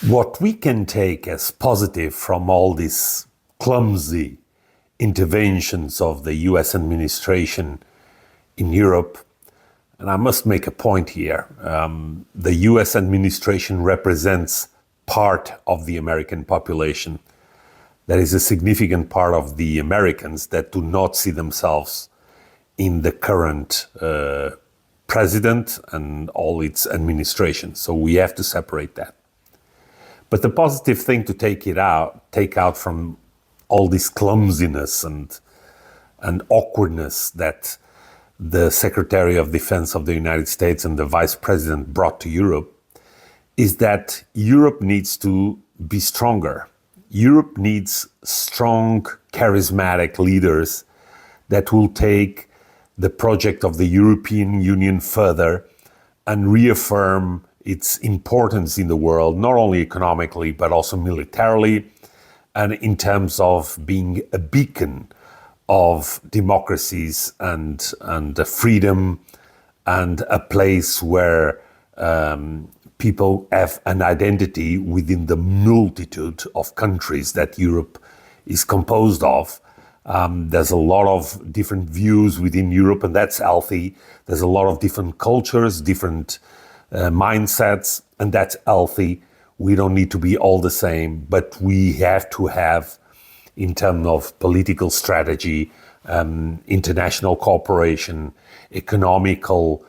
What we can take as positive from all these clumsy interventions of the US administration in Europe, and I must make a point here, the US administration represents part of the American population. There is a significant part of the Americans that do not see themselves in the current president and all its administration. So we have to separate that. But the positive thing to take out from all this clumsiness and awkwardness that the Secretary of Defense of the United States and the Vice President brought to Europe is that Europe needs to be stronger. Europe needs strong, charismatic leaders that will take the project of the European Union further and reaffirm its importance in the world, not only economically, but also militarily, and in terms of being a beacon of democracies and freedom, and a place where people have an identity within the multitude of countries that Europe is composed of. There's a lot of different views within Europe, and that's healthy. There's a lot of different cultures, different mindsets, and that's healthy. We don't need to be all the same, but we have to have, in terms of political strategy, international cooperation, economical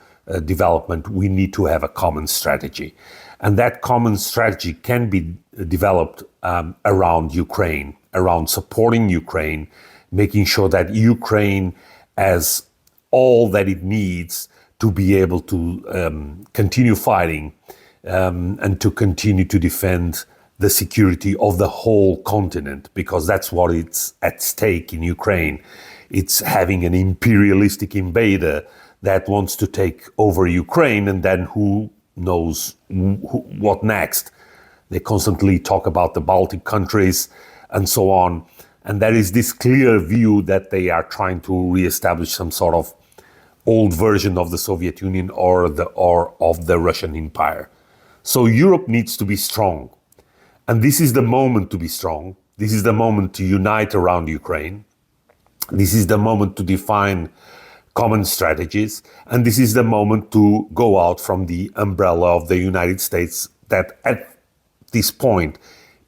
development, we need to have a common strategy. And that common strategy can be developed around Ukraine, around supporting Ukraine, making sure that Ukraine has all that it needs to be able to continue fighting and to continue to defend the security of the whole continent, because that's what it's at stake in Ukraine. It's having an imperialistic invader that wants to take over Ukraine, and then who knows what next. They constantly talk about the Baltic countries and so on. And there is this clear view that they are trying to reestablish some sort of old version of the Soviet Union or of the Russian Empire. So Europe needs to be strong. And this is the moment to be strong. This is the moment to unite around Ukraine. This is the moment to define common strategies. And this is the moment to go out from the umbrella of the United States that at this point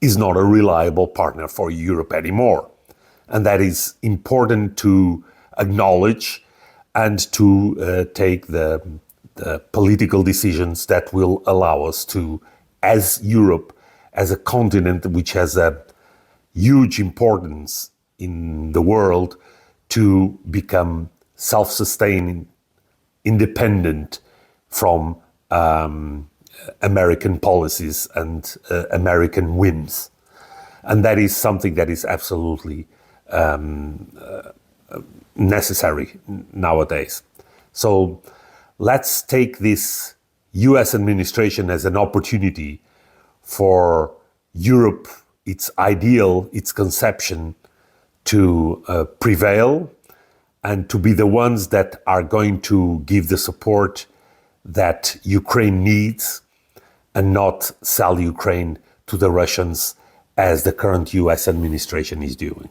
is not a reliable partner for Europe anymore. And that is important to acknowledge and to take the political decisions that will allow us to, as Europe, as a continent which has a huge importance in the world, to become self-sustaining, independent from American policies and American whims. And that is something that is absolutely necessary nowadays. So let's take this US administration as an opportunity for Europe, its ideal, its conception, to prevail and to be the ones that are going to give the support that Ukraine needs, and not sell Ukraine to the Russians as the current US administration is doing.